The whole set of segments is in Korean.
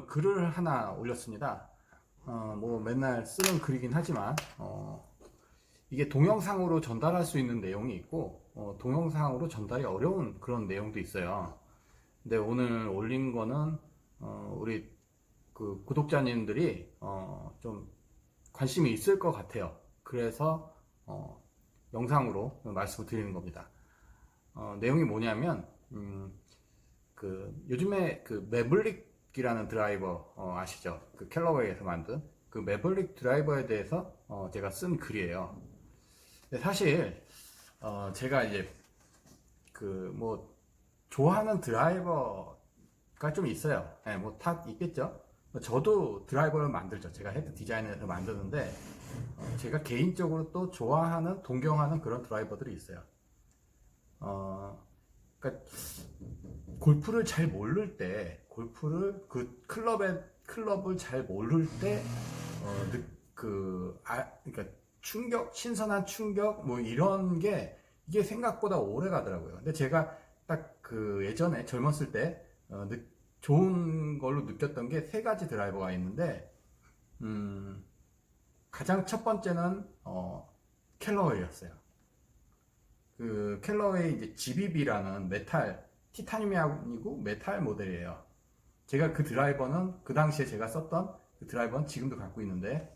오늘 글을 하나 올렸습니다. 뭐 맨날 쓰는 글이긴 하지만 이게 동영상으로 전달할 수 있는 내용이 있고 동영상으로 전달이 어려운 그런 내용도 있어요. 근데 오늘 올린 거는 우리 그 구독자님들이 좀 관심이 있을 것 같아요. 그래서 영상으로 말씀을 드리는 겁니다. 내용이 뭐냐면 그 요즘에 그 매블릭이라는 드라이버 아시죠? 그 캘러웨이에서 만든 그 매블릭 드라이버에 대해서 제가 쓴 글이에요. 근데 사실 제가 이제 그 뭐 좋아하는 드라이버가 좀 있어요. 네, 뭐 다 있겠죠. 저도 드라이버를 만들죠. 제가 헤드 디자인해서 만드는데 제가 개인적으로 또 좋아하는 동경하는 그런 드라이버들이 있어요. 그러니까 골프를 잘 모를 때, 골프를 그 클럽을 잘 모를 때, 그러니까 충격, 신선한 충격, 뭐 이런 게 이게 생각보다 오래 가더라고요. 근데 제가 딱 그 예전에 젊었을 때 좋은 걸로 느꼈던 게 세 가지 드라이버가 있는데, 가장 첫 번째는 캘러웨이였어요. 그 캘러웨이 이제 GBB라는 메탈 티타늄이 아니고 메탈 모델이에요. 제가 그 드라이버는 그 당시에 제가 썼던 그 드라이버는 지금도 갖고 있는데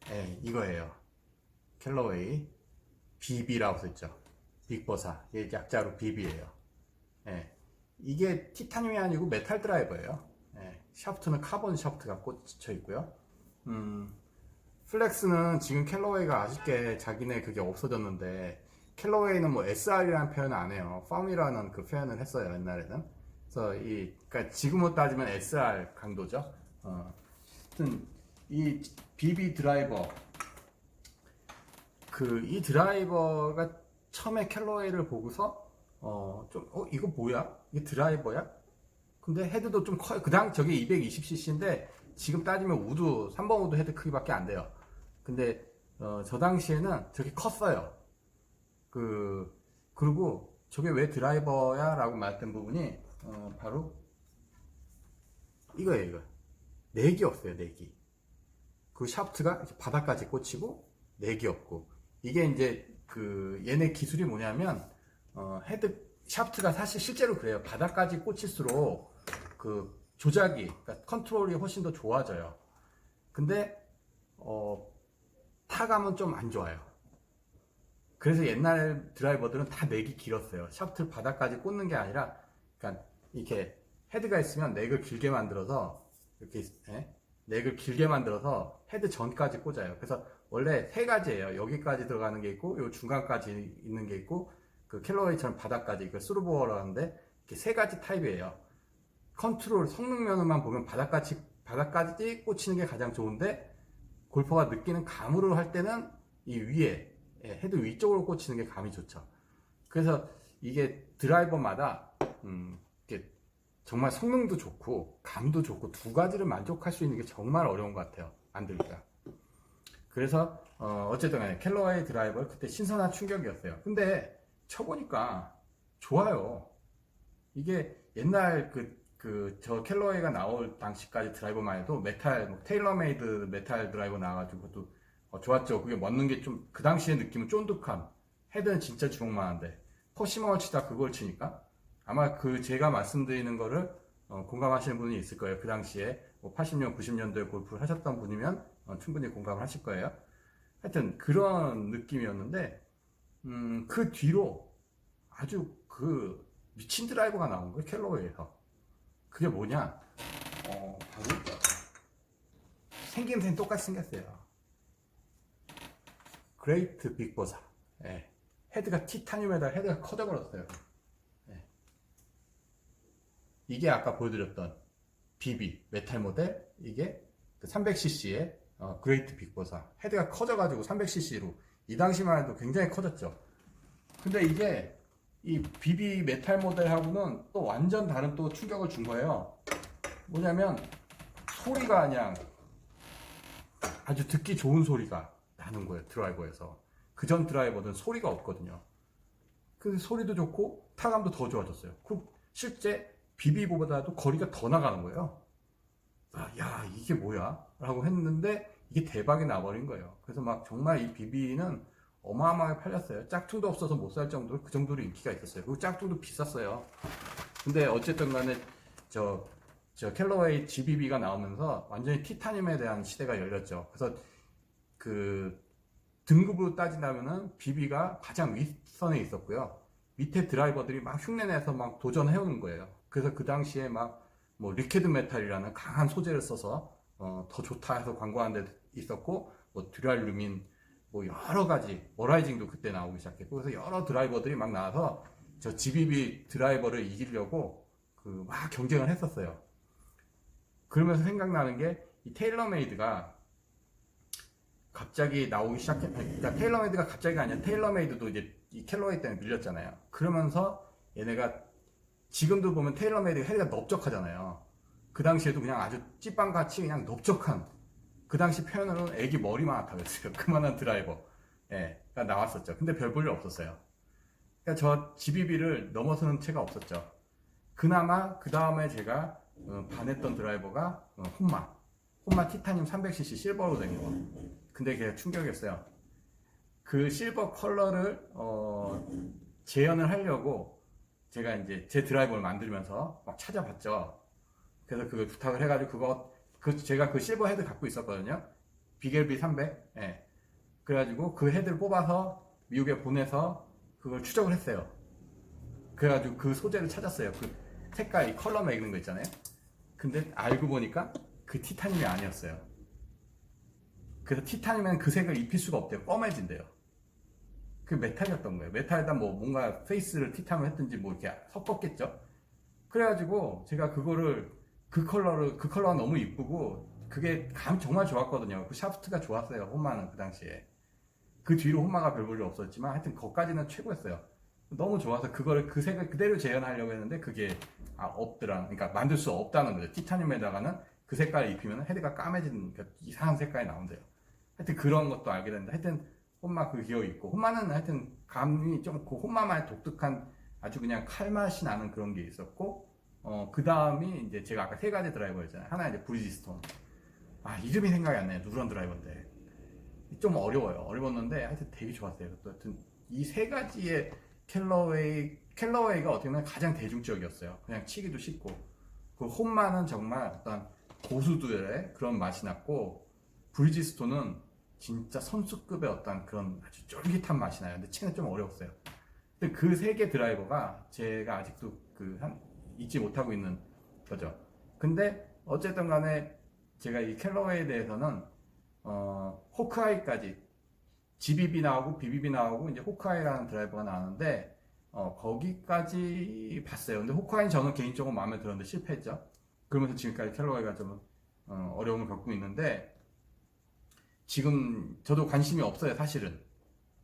네, 이거예요. 캘러웨이 BB라고 써있죠. 빅버사. 이게 약자로 BB예요. 네, 이게 티타늄이 아니고 메탈 드라이버예요. 네, 샤프트는 카본 샤프트가 꽂혀 있고요. 플렉스는 지금 캘러웨이가 아쉽게 자기네 그게 없어졌는데, 캘러웨이는 뭐 SR이라는 표현을 안 해요. 펌이라는 그 표현을 했어요, 옛날에는. 그래서 그러니까 지금으로 따지면 SR 강도죠. 하여튼 이 BB 드라이버, 이 드라이버가 처음에 캘러웨이를 보고서 이거 뭐야? 이게 드라이버야? 근데 헤드도 좀 커요. 저게 220cc인데 지금 따지면 우드 3번 우드 헤드 크기밖에 안 돼요. 근데 저 당시에는 저게 컸어요. 그리고 저게 왜 드라이버야? 라고 말했던 부분이 바로 이거예요. 이거 내기 없어요. 내기. 그 샤프트가 바닥까지 꽂히고 내기 없고, 이게 이제 얘네 기술이 뭐냐면 헤드 샤프트가 사실 실제로 그래요. 바닥까지 꽂힐수록 그 조작이, 그러니까 컨트롤이 훨씬 더 좋아져요. 근데 타감은 좀 안 좋아요. 그래서 옛날 드라이버들은 다 넥이 길었어요. 샤프트를 바닥까지 꽂는 게 아니라, 그러니까 이렇게 헤드가 있으면 넥을 길게 만들어서 이렇게 넥을 길게 만들어서 헤드 전까지 꽂아요. 그래서 원래 세 가지예요. 여기까지 들어가는 게 있고, 요 중간까지 있는 게 있고, 그 캘러웨이처럼 바닥까지, 그 스루보어라는데 이렇게 세 가지 타입이에요. 컨트롤 성능면만 보면 바닥까지 꽂히는 게 가장 좋은데, 골퍼가 느끼는 감으로 할 때는 이 위에 헤드 위쪽으로 꽂히는 게 감이 좋죠. 그래서 이게 드라이버마다 이게 정말 성능도 좋고 감도 좋고 두 가지를 만족할 수 있는 게 정말 어려운 것 같아요, 만들기가. 그래서 어쨌든 간에 캘러웨이 드라이버 그때 신선한 충격이었어요. 근데 쳐보니까 좋아요. 이게 옛날 저 캘러웨이가 나올 당시까지 드라이버만 해도 메탈, 테일러메이드 메탈 드라이버 나와가지고 그것도 좋았죠. 그게 맞는 게 좀, 그 당시의 느낌은 쫀득함. 헤드는 진짜 주먹만한데, 퍼시망을 치다 그걸 치니까, 아마 제가 말씀드리는 거를 공감하시는 분이 있을 거예요. 그 당시에 뭐 80년, 90년도에 골프를 하셨던 분이면 충분히 공감을 하실 거예요. 하여튼 그런 느낌이었는데, 그 뒤로 아주 미친 드라이버가 나온 거예요, 캘러웨이에서. 그게 뭐냐? 바로 생김새는 똑같이 생겼어요. 그레이트 빅버사. 헤드가 티타늄에다 헤드가 커져버렸어요. 이게 아까 보여드렸던 BB 메탈 모델, 이게 300cc의 그레이트 빅버사. 헤드가 커져가지고 300cc로 이 당시만 해도 굉장히 커졌죠. 근데 이게 이 BB 메탈 모델하고는 또 완전 다른 또 충격을 준 거예요. 뭐냐면 소리가 그냥 아주 듣기 좋은 소리가 나는 거예요, 드라이버에서. 그전 드라이버는 소리가 없거든요. 근데 소리도 좋고 타감도 더 좋아졌어요. 실제 BB보다도 거리가 더 나가는 거예요. 아, 야, 이게 뭐야? 라고 했는데 이게 대박이 나버린 거예요. 그래서 막 정말 이 BB는 어마어마하게 팔렸어요. 짝퉁도 없어서 못 살 정도로 그 정도로 인기가 있었어요. 그리고 짝퉁도 비쌌어요. 근데 어쨌든 간에 저 캘러웨이 GBB가 나오면서 완전히 티타늄에 대한 시대가 열렸죠. 그래서 그 등급으로 따진다면은 BB가 가장 윗선에 있었고요. 밑에 드라이버들이 막 흉내내서 막 도전해오는 거예요. 그래서 그 당시에 막 뭐 리퀴드 메탈이라는 강한 소재를 써서 더 좋다 해서 광고하는 데 있었고, 뭐 듀랄 루민, 뭐 여러 가지 머라이징도 그때 나오기 시작했고, 그래서 여러 드라이버들이 막 나와서 저 GBB 드라이버를 이기려고 그 막 경쟁을 했었어요. 그러면서 생각나는 게 이 테일러메이드가 갑자기 나오기 시작했, 그러니까 테일러메이드가 갑자기가 아니라 테일러메이드도 이제 이 캘러웨이 때문에 밀렸잖아요. 그러면서 얘네가 지금도 보면 테일러메이드가 헤드가 넓적하잖아요. 그 당시에도 그냥 아주 찌빵같이 그냥 넓적한, 그 당시 표현으로는 애기 머리만하다고 했어요. 그만한 드라이버. 예, 가 나왔었죠. 근데 별 볼 일 없었어요. 그러니까 저 GBB를 넘어서는 채가 없었죠. 그나마 그 다음에 제가 반했던 드라이버가 혼마 티타늄 300cc 실버로 된 거. 근데 그게 충격이었어요. 그 실버 컬러를 재현을 하려고 제가 이제 제 드라이버를 만들면서 막 찾아봤죠. 그래서 그걸 부탁을 해가지고 제가 그 실버 헤드 갖고 있었거든요. 비겔비 300. 예. 그래가지고 그 헤드를 뽑아서 미국에 보내서 그걸 추적을 했어요. 그래가지고 그 소재를 찾았어요. 그 색깔, 이 컬러 매기는 거 있잖아요. 근데 알고 보니까 그 티타늄이 아니었어요. 그래서 티타늄에는 그 색을 입힐 수가 없대요. 검해진대요. 그 메탈이었던 거예요. 메탈에다 뭐 뭔가 페이스를 티타늄 했든지 뭐 이렇게 섞었겠죠. 그래가지고 제가 그 컬러가 너무 이쁘고 그게 정말 좋았거든요. 그 샤프트가 좋았어요. 혼마는 그 당시에. 그 뒤로 혼마가 별 볼 일 없었지만 하여튼 거기까지는 최고였어요. 너무 좋아서 그 색을 그대로 재현하려고 했는데 그게 그러니까 만들 수 없다는 거죠. 티타늄에다가는 그 색깔을 입히면 헤드가 까매지는 이상한 색깔이 나온대요. 하여튼 그런 것도 알게 됐는데, 하여튼 혼마 그 기억이 있고, 혼마는 하여튼 감이 좀 그 혼마만의 독특한 아주 그냥 칼맛이 나는 그런 게 있었고, 그 다음이 이제 제가 아까 세 가지 드라이버였잖아요. 하나 이제 브리지스톤. 이름이 생각이 안 나요. 누런 드라이버인데 좀 어려웠는데 하여튼 되게 좋았어요. 또 하여튼 이 세 가지의 캘러웨이가 어떻게 보면 가장 대중적이었어요. 그냥 치기도 쉽고, 그 혼마는 정말 어떤 고수들의 그런 맛이 났고, 브리지스톤은 진짜 선수급의 어떤 그런 아주 쫄깃한 맛이 나요. 근데 치는 좀 어려웠어요. 근데 그 세 개 드라이버가 제가 아직도 잊지 못하고 있는 거죠. 근데 어쨌든 간에 제가 이 캘러웨이에 대해서는 호크아이까지 GBB 나오고 BBB 나오고 이제 호크아이라는 드라이버가 나왔는데 거기까지 봤어요. 근데 호크아이는 저는 개인적으로 마음에 들었는데 실패했죠. 그러면서 지금까지 캘러웨이가 좀 어려움을 겪고 있는데, 지금 저도 관심이 없어요. 사실은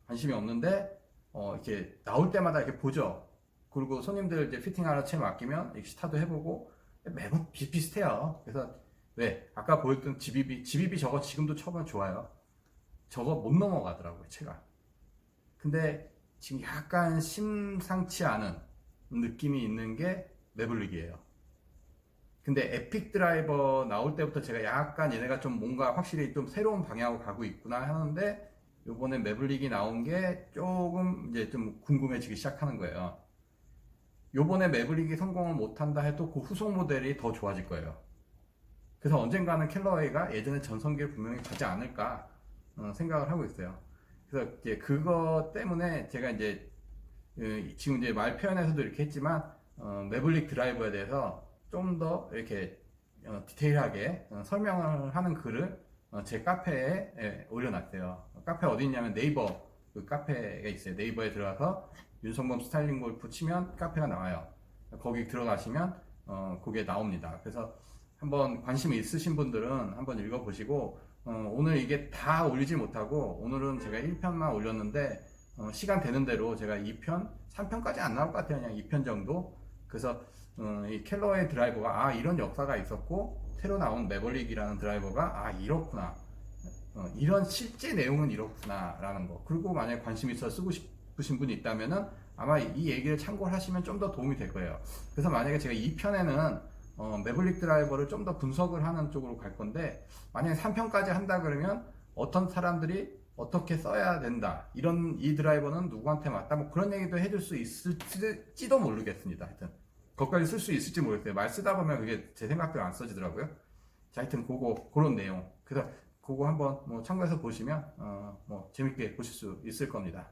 관심이 없는데 이렇게 나올 때마다 이렇게 보죠. 그리고 손님들 이제 피팅하러 채 맡기면 이렇게 스타도 해보고 매번 비슷비슷해요. 그래서 왜 아까 보였던 GBB 저거 지금도 쳐보면 좋아요. 저거 못 넘어가더라고요, 채가. 근데 지금 약간 심상치 않은 느낌이 있는 게 매블릭이에요. 근데 에픽 드라이버 나올 때부터 제가 약간 얘네가 좀 뭔가 확실히 좀 새로운 방향으로 가고 있구나 하는데, 요번에 매블릭이 나온 게 조금 이제 좀 궁금해지기 시작하는 거예요. 요번에 매블릭이 성공을 못한다 해도 그 후속 모델이 더 좋아질 거예요. 그래서 언젠가는 캘러웨이가 예전의 전성기를 분명히 가지 않을까 생각을 하고 있어요. 그래서 이제 그거 때문에 제가 이제 지금 이제 말 표현에서도 이렇게 했지만 매블릭 드라이버에 대해서 좀 더 이렇게 디테일하게 설명을 하는 글을 제 카페에 올려놨어요. 카페 어디 있냐면 네이버 그 카페가 있어요. 네이버에 들어가서 윤성범 스타일링 골프 치면 카페가 나와요. 거기 들어가시면 그게 나옵니다. 그래서 한번 관심 있으신 분들은 한번 읽어보시고, 오늘 이게 다 올리지 못하고 오늘은 제가 1편만 올렸는데 시간 되는 대로 제가 2편, 3편까지 안 나올 것 같아요. 그냥 2편 정도. 그래서 이 캘러웨이 드라이버가 이런 역사가 있었고, 새로 나온 매블릭이라는 드라이버가 이렇구나, 이런 실제 내용은 이렇구나 라는 거. 그리고 만약에 관심 있어 쓰고 싶으신 분이 있다면은 아마 이 얘기를 참고를 하시면 좀 더 도움이 될 거예요. 그래서 만약에 제가 2편에는 매블릭 드라이버를 좀 더 분석을 하는 쪽으로 갈 건데, 만약에 3편까지 한다 그러면 어떤 사람들이 어떻게 써야 된다, 이 드라이버는 누구한테 맞다, 뭐 그런 얘기도 해줄 수 있을지도 모르겠습니다. 하여튼 거기까지 쓸 수 있을지 모르겠어요. 말 쓰다 보면 그게 제 생각대로 안 써지더라고요. 자, 하여튼 그런 내용, 그래서 그거 한번 뭐 참고해서 보시면 뭐 재밌게 보실 수 있을 겁니다.